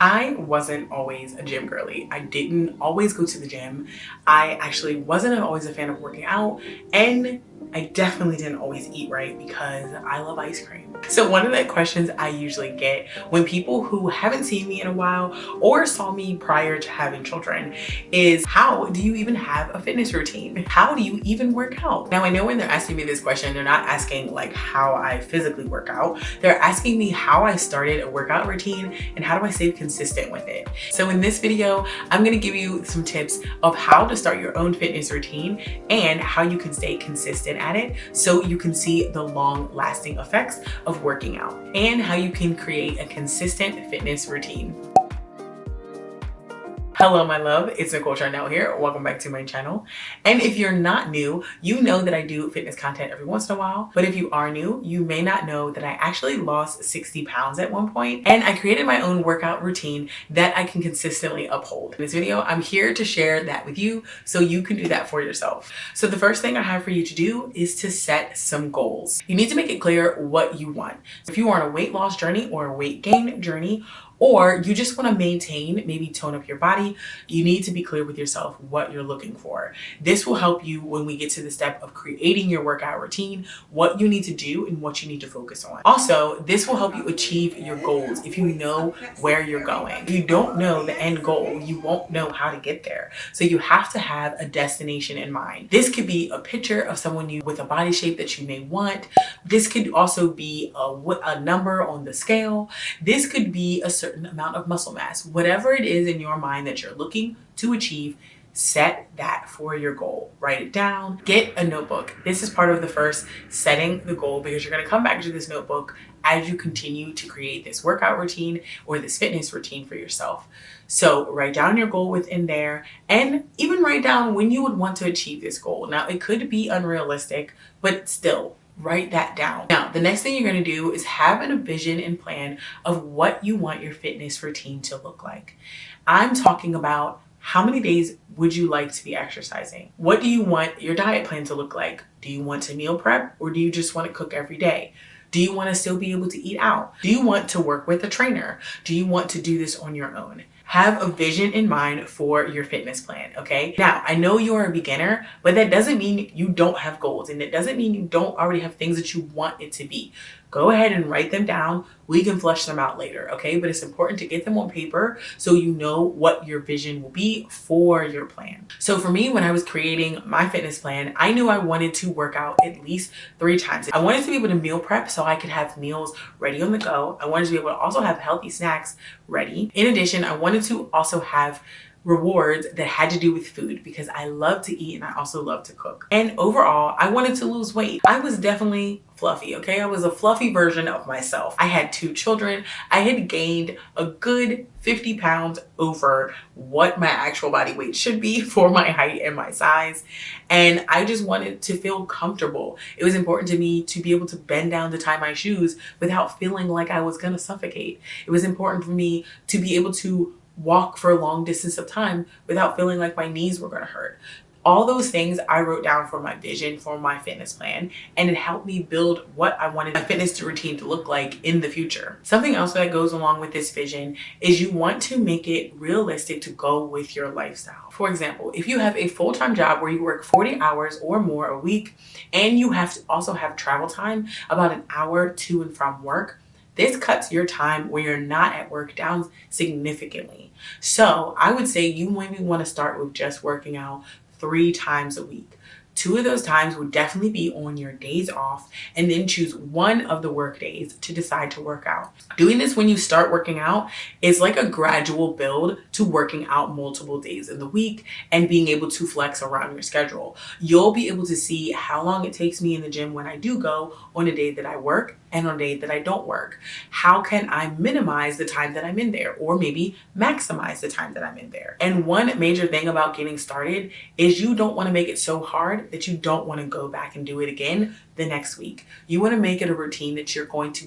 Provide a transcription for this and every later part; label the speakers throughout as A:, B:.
A: I wasn't always a gym girly. I didn't always go to the gym. I actually wasn't always a fan of working out, and I definitely didn't always eat right because I love ice cream. So one of the questions I usually get when people who haven't seen me in a while or saw me prior to having children is, how do you even have a fitness routine? How do you even work out? Now I know when they're asking me this question, they're not asking like how I physically work out. They're asking me how I started a workout routine and how do I stay consistent with it. So in this video, I'm gonna give you some tips of how to start your own fitness routine and how you can stay consistent at it so you can see the long lasting effects of working out, and how you can create a consistent fitness routine. Hello, my love. It's Nicole Charnell here. Welcome back to my channel. And if you're not new, you know that I do fitness content every once in a while. But if you are new, you may not know that I actually lost 60 pounds at one point, and I created my own workout routine that I can consistently uphold. In this video, I'm here to share that with you so you can do that for yourself. So the first thing I have for you to do is to set some goals. You need to make it clear what you want. If you are on a weight loss journey or a weight gain journey, or you just want to maintain, maybe tone up your body, you need to be clear with yourself what you're looking for. This will help you when we get to the step of creating your workout routine, what you need to do and what you need to focus on. Also, this will help you achieve your goals if you know where you're going. If you don't know the end goal, you won't know how to get there. So you have to have a destination in mind. This could be a picture of someone with a body shape that you may want. This could also be a number on the scale. This could be a certain amount of muscle mass. Whatever it is in your mind that you're looking to achieve, set that for your goal. Write it down. Get a notebook. This is part of the first setting the goal, because you're going to come back to this notebook as you continue to create this workout routine or this fitness routine for yourself. So write down your goal within there, and even write down when you would want to achieve this goal. Now, it could be unrealistic, but still, write that down. Now, the next thing you're going to do is have a vision and plan of what you want your fitness routine to look like. I'm talking about how many days would you like to be exercising? What do you want your diet plan to look like? Do you want to meal prep, or do you just want to cook every day? Do you want to still be able to eat out? Do you want to work with a trainer? Do you want to do this on your own? Have a vision in mind for your fitness plan, okay? Now, I know you're a beginner, but that doesn't mean you don't have goals, and it doesn't mean you don't already have things that you want it to be. Go ahead and write them down. We can flesh them out later, okay? But it's important to get them on paper so you know what your vision will be for your plan. So for me, when I was creating my fitness plan, I knew I wanted to work out at least 3 times. I wanted to be able to meal prep so I could have meals ready on the go. I wanted to be able to also have healthy snacks ready. In addition, I wanted to also have rewards that had to do with food, because I love to eat and I also love to cook. And overall, I wanted to lose weight. I was definitely fluffy, okay? I was a fluffy version of myself. I had 2 children. I had gained a good 50 pounds over what my actual body weight should be for my height and my size. And I just wanted to feel comfortable. It was important to me to be able to bend down to tie my shoes without feeling like I was gonna suffocate. It was important for me to be able to walk for a long distance of time without feeling like my knees were going to hurt. All those things I wrote down for my vision for my fitness plan, and it helped me build what I wanted my fitness routine to look like in the future. Something else that goes along with this vision is you want to make it realistic to go with your lifestyle. For example, if you have a full-time job where you work 40 hours or more a week, and you have to also have travel time about an hour to and from work, this cuts your time where you're not at work down significantly. So I would say you maybe want to start with just working out 3 times a week. 2 of those times would definitely be on your days off, and then choose one of the work days to decide to work out. Doing this when you start working out is like a gradual build to working out multiple days in the week and being able to flex around your schedule. You'll be able to see how long it takes me in the gym when I do go on a day that I work and on a day that I don't work. How can I minimize the time that I'm in there, or maybe maximize the time that I'm in there? And one major thing about getting started is you don't want to make it so hard that you don't want to go back and do it again the next week. You want to make it a routine that you're going to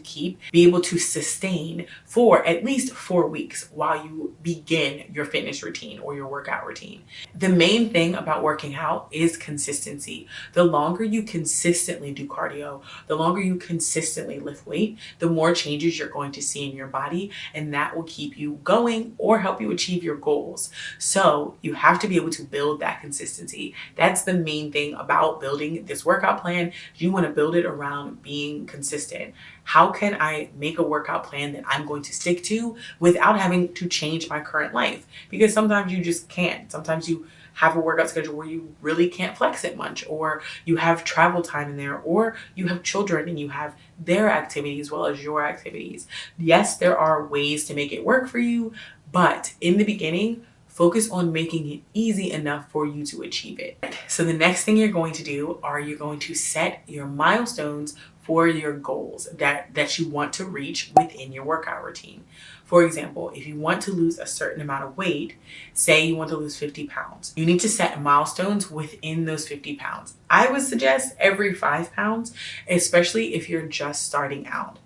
A: be able to sustain for at least 4 weeks while you begin your fitness routine or your workout routine. The main thing about working out is consistency. The longer you consistently do cardio, the longer you consistently lift weight, the more changes you're going to see in your body, and that will keep you going or help you achieve your goals. So you have to be able to build that consistency. That's the main thing about building this workout plan. You want to build it around being consistent. How can I make a workout plan that I'm going to stick to without having to change my current life? Because sometimes you just can't. Sometimes you have a workout schedule where you really can't flex it much, or you have travel time in there, or you have children and you have their activities as well as your activities. Yes, there are ways to make it work for you, but in the beginning, focus on making it easy enough for you to achieve it. So the next thing you're going to do you're going to set your milestones for your goals that you want to reach within your workout routine. For example, if you want to lose a certain amount of weight, say you want to lose 50 pounds, you need to set milestones within those 50 pounds. I would suggest every 5 pounds, especially if you're just starting out.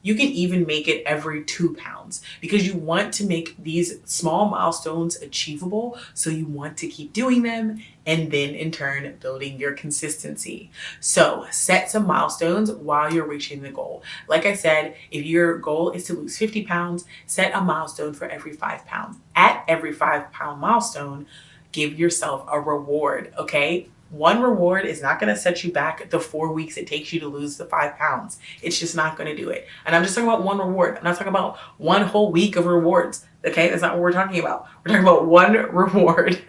A: You can even make it every 2 pounds because you want to make these small milestones achievable. So you want to keep doing them and then in turn building your consistency. So set some milestones while you're reaching the goal. Like I said, if your goal is to lose 50 pounds, set a milestone for every 5 pounds. At every 5 pound milestone, give yourself a reward, okay? One reward is not going to set you back the 4 weeks it takes you to lose the 5 pounds. It's just not going to do it. And I'm just talking about one reward. I'm not talking about one whole week of rewards. Okay, that's not what we're talking about. We're talking about one reward.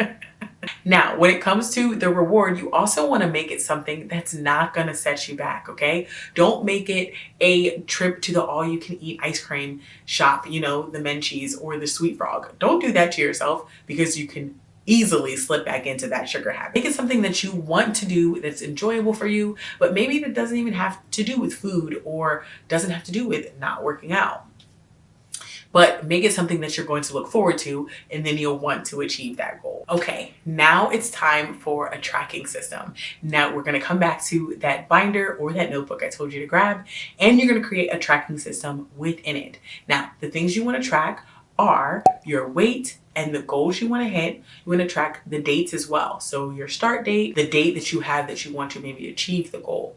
A: Now, when it comes to the reward, you also want to make it something that's not going to set you back, okay? Don't make it a trip to the all-you-can-eat ice cream shop, you know, the Menchie's or the Sweet Frog. Don't do that to yourself because you can easily slip back into that sugar habit. Make it something that you want to do that's enjoyable for you, but maybe that doesn't even have to do with food or doesn't have to do with not working out. But make it something that you're going to look forward to, and then you'll want to achieve that goal. Okay, now it's time for a tracking system. Now we're going to come back to that binder or that notebook I told you to grab, and you're going to create a tracking system within it. Now, the things you want to track are your weight and the goals you want to hit. You want to track the dates as well. So your start date, the date that you have that you want to maybe achieve the goal.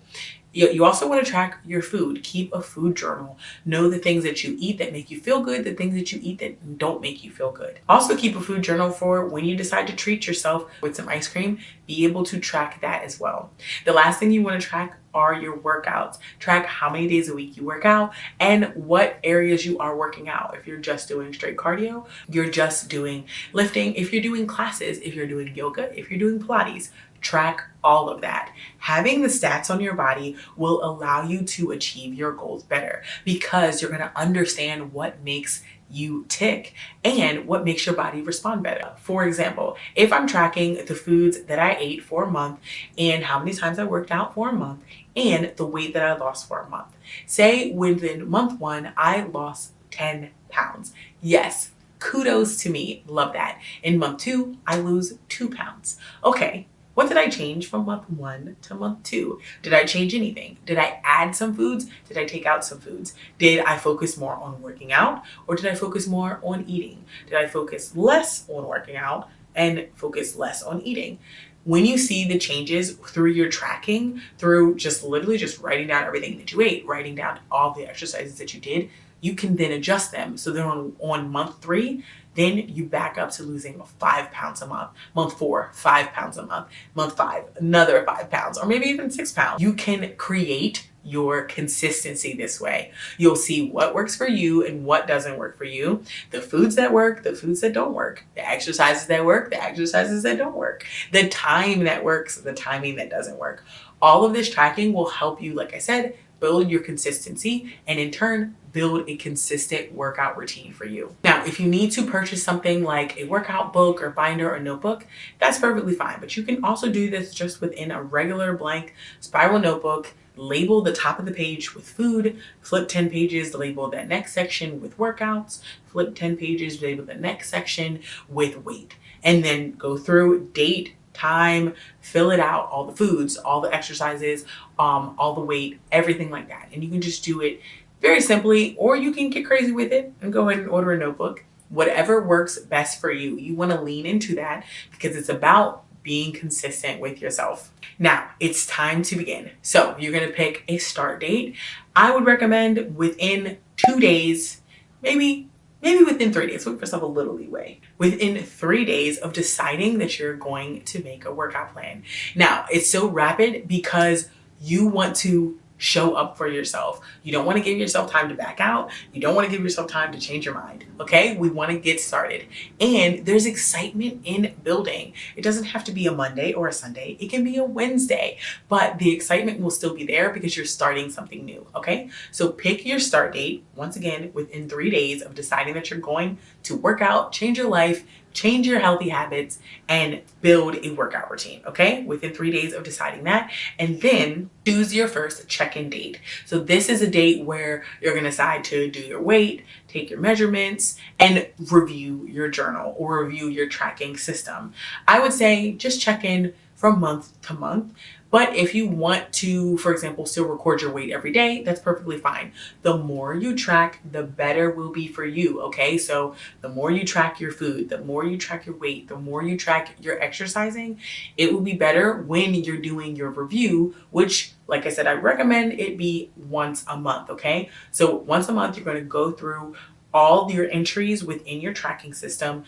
A: You also want to track your food. Keep a food journal. Know the things that you eat that make you feel good, the things that you eat that don't make you feel good. Also keep a food journal for when you decide to treat yourself with some ice cream. Be able to track that as well. The last thing you want to track are your workouts. Track how many days a week you work out and what areas you are working out. If you're just doing straight cardio, you're just doing lifting, if you're doing classes, if you're doing yoga, if you're doing Pilates, track all of that. Having the stats on your body will allow you to achieve your goals better because you're going to understand what makes you tick and what makes your body respond better. For example, if I'm tracking the foods that I ate for a month and how many times I worked out for a month and the weight that I lost for a month. Say within month 1, I lost 10 pounds. Yes, kudos to me. Love that. In month 2, I lose 2 pounds. Okay. What did I change from month 1 to month 2? Did I change anything? Did I add some foods? Did I take out some foods? Did I focus more on working out or did I focus more on eating? Did I focus less on working out and focus less on eating? When you see the changes through your tracking, through just literally just writing down everything that you ate, writing down all the exercises that you did, you can then adjust them. So then on month 3, then you back up to losing 5 pounds a month. Month 4, 5 pounds a month. Month 5, another 5 pounds, or maybe even 6 pounds. You can create your consistency this way. You'll see what works for you and what doesn't work for you. The foods that work, the foods that don't work. The exercises that work, the exercises that don't work. The time that works, the timing that doesn't work. All of this tracking will help you, like I said, build your consistency and in turn build a consistent workout routine for you. Now, if you need to purchase something like a workout book or binder or notebook, that's perfectly fine. But you can also do this just within a regular blank spiral notebook. Label the top of the page with food, flip 10 pages, label that next section with workouts, flip 10 pages, label the next section with weight, and then go through date time, fill it out, all the foods, all the exercises, all the weight, everything like that. And you can just do it very simply, or you can get crazy with it and go ahead and order a notebook. Whatever works best for you. You want to lean into that because it's about being consistent with yourself. Now it's time to begin. So you're going to pick a start date. I would recommend within 2 days, maybe within 3 days. Give yourself a little leeway. Within 3 days of deciding that you're going to make a workout plan. Now it's so rapid because you want to show up for yourself. You don't want to give yourself time to back out. You don't want to give yourself time to change your mind. Okay? We want to get started. And there's excitement in building. It doesn't have to be a Monday or a Sunday. It can be a Wednesday, but the excitement will still be there because you're starting something new. Okay? So pick your start date, once again, within 3 days of deciding that you're going to work out, change your life, change your healthy habits, and build a workout routine, okay? Within 3 days of deciding that. And then choose your first check-in date. So this is a date where you're gonna decide to do your weight, take your measurements, and review your journal or review your tracking system. I would say just check in from month to month. But if you want to, for example, still record your weight every day, that's perfectly fine. The more you track, the better will be for you, okay? So the more you track your food, the more you track your weight, the more you track your exercising, it will be better when you're doing your review, which, like I said, I recommend it be once a month, okay? So once a month, you're gonna go through all your entries within your tracking system,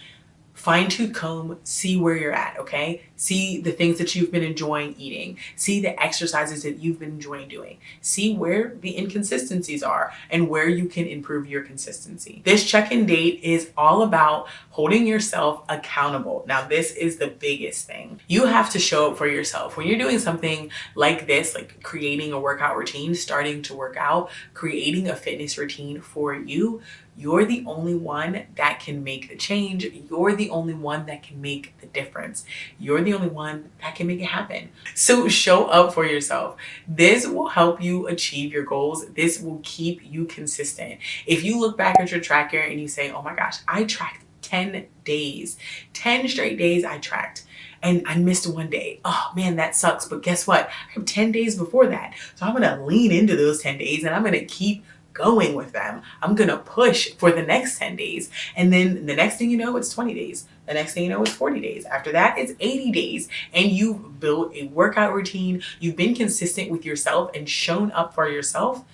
A: fine-tooth comb, see where you're at, okay? See the things that you've been enjoying eating. See the exercises that you've been enjoying doing. See where the inconsistencies are and where you can improve your consistency. This check-in date is all about holding yourself accountable. Now, this is the biggest thing. You have to show up for yourself. When you're doing something like this, like creating a workout routine, starting to work out, creating a fitness routine for you, you're the only one that can make the change. You're the only one that can make the difference. You're the only one that can make it happen. So show up for yourself. This will help you achieve your goals. This will keep you consistent. If you look back at your tracker and you say, oh my gosh, I tracked 10 days, 10 straight days I tracked, and I missed one day. Oh man, that sucks. But guess what? I have 10 days before that. So I'm gonna lean into those 10 days and I'm gonna keep going with them. I'm gonna push for the next 10 days. And then the next thing you know, it's 20 days. The next thing you know, it's 40 days. After that, it's 80 days. And you've built a workout routine. You've been consistent with yourself and shown up for yourself,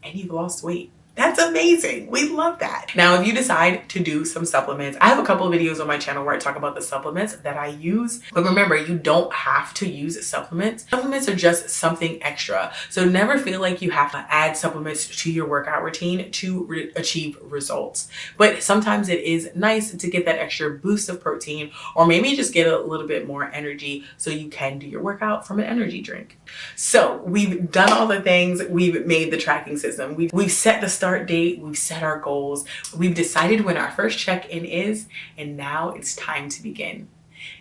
A: and you've lost weight. That's amazing. We love that. Now, if you decide to do some supplements, I have a couple of videos on my channel where I talk about the supplements that I use. But remember, you don't have to use supplements. Supplements are just something extra. So never feel like you have to add supplements to your workout routine to achieve results. But sometimes it is nice to get that extra boost of protein, or maybe just get a little bit more energy so you can do your workout from an energy drink. So we've done all the things. We've made the tracking system. We've set the start date, we've set our goals, we've decided when our first check-in is, and now it's time to begin.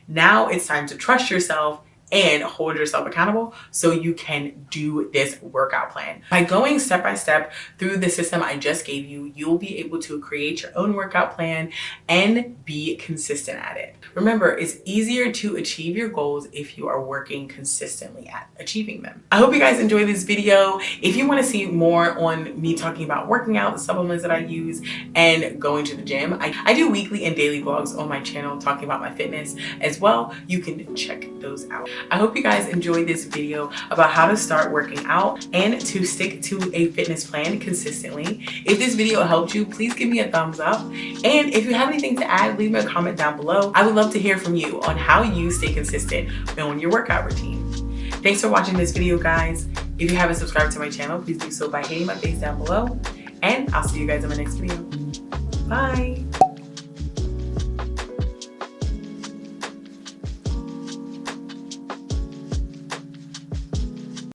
A: Now it's time to trust yourself and hold yourself accountable so you can do this workout plan. By going step by step through the system I just gave you, you'll be able to create your own workout plan and be consistent at it. Remember, it's easier to achieve your goals if you are working consistently at achieving them. I hope you guys enjoyed this video. If you want to see more on me talking about working out, the supplements that I use, and going to the gym, I do weekly and daily vlogs on my channel talking about my fitness as well. You can check those out. I hope you guys enjoyed this video about how to start working out and to stick to a fitness plan consistently. If this video helped you, please give me a thumbs up. And if you have anything to add, leave me a comment down below. I would love to hear from you on how you stay consistent on your workout routine. Thanks for watching this video, guys. If you haven't subscribed to my channel, please do so by hitting my face down below. And I'll see you guys in my next video. Bye.